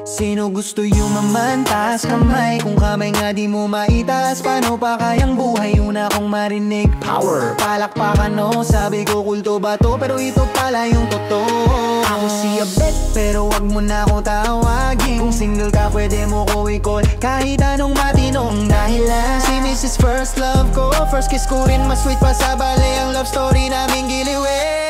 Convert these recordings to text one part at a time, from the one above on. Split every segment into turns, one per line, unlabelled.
Sino gusto yumaman? Taas kamay. Kung kamay nga di mo maitaas, paano pa kayang buhay? Una kong marinig power, palakpakan no. Sabi ko kulto ba to, pero ito pala yung totoo. Ako si Abet, pero wag mo na ako tawagin. Kung single ka pwede mo ko i-call kahit anong matinong dahilan. Si Mrs. First Love ko, first kiss ko rin mas sweet pa sa bale ang love story naming giliwin.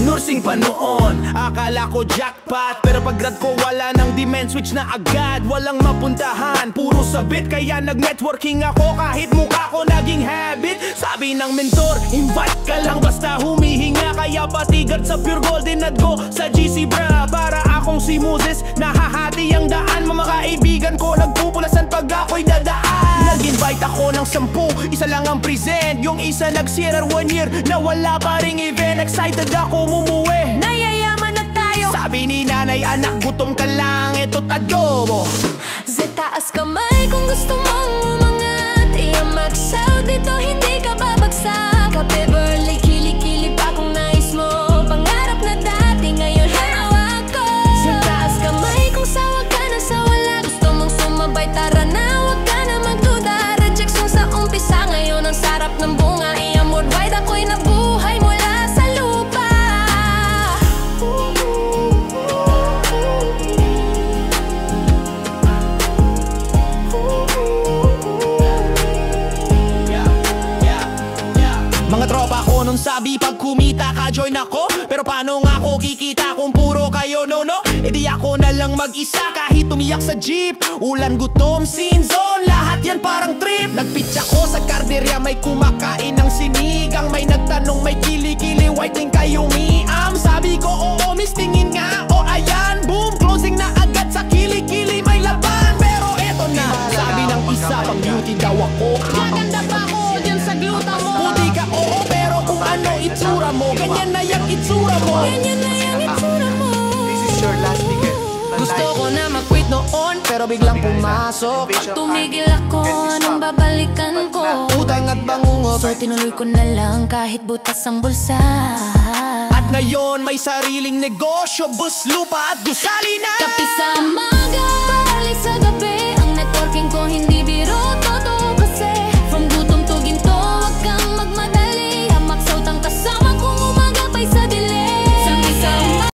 Nursing pa noon, akala ko jackpot. Pero pag grad ko wala nang demand, switch na agad. Walang mapuntahan, puro sabit. Kaya nag-networking ako kahit mukha ko naging habit. Sabi ng mentor, invite ka lang basta humihinga. Kaya patigat sa Pure Golden at go sa GC bra. Para akong si Moses, nahahati ang daan. Mga kaibigan ko nagpupulasan pag ako'y dadaan. Nag-invite ako ng 10, isa lang ang present. Yung isa nag-sierra 1 year na wala pa ring event. Excited ako umuwi,
nayayaman na tayo.
Sabi ni nanay, anak gutom ka lang, eto't adobo.
Sa taas kamay kung gusto mong umangat. Mag-shout dito, hindi ka babagsak. Kape Burley, kili-kili pa kung nais mo. Pangarap na dati, ngayon hawak ko. Sa taas kamay kung sawa ka na sa wala. Gusto mong sumabay, tara na, wag ka na magduda. Rejection sa umpisa, ngayon ang sarap ng bunga. Iyang worldwide, ako'y nabuhay mula sa lupa.
Mga tropa ko nung sabi pag kumita ka join ako. Pero paano nga ako kikita kung puro kayo no? E di ako na lang mag-isa kahit umiyak sa jeep. Ulan, gutom, scene zone, lahat yan parang trip. Nagpitch ako sa karderya, may kumakain ng sinigang. May nagtanong may kili-kili, waiting kayo umiam. Sabi ko oo miss, tingin nga o ayan. Boom, closing na agad sa kili-kili, may laban. Pero eto na, sabi ng isa pang beauty daw ako.
Maganda ba ako dyan sa gluta mo?
Puti ka oo, pero kung ano itsura mo, ganyan na yung itsura mo.
Ganyan na yung itsura mo.
This is your last ticket.
Gusto ko na mag-quit noon,
pero biglang pumasok.
pag tumigil ako, anong babalikan ko?
Utang at bangungot.
So tinuloy ko na lang kahit butas ang bulsa.
At ngayon may sariling negosyo, bus, lupa at gusali na.
Kape sa umaga,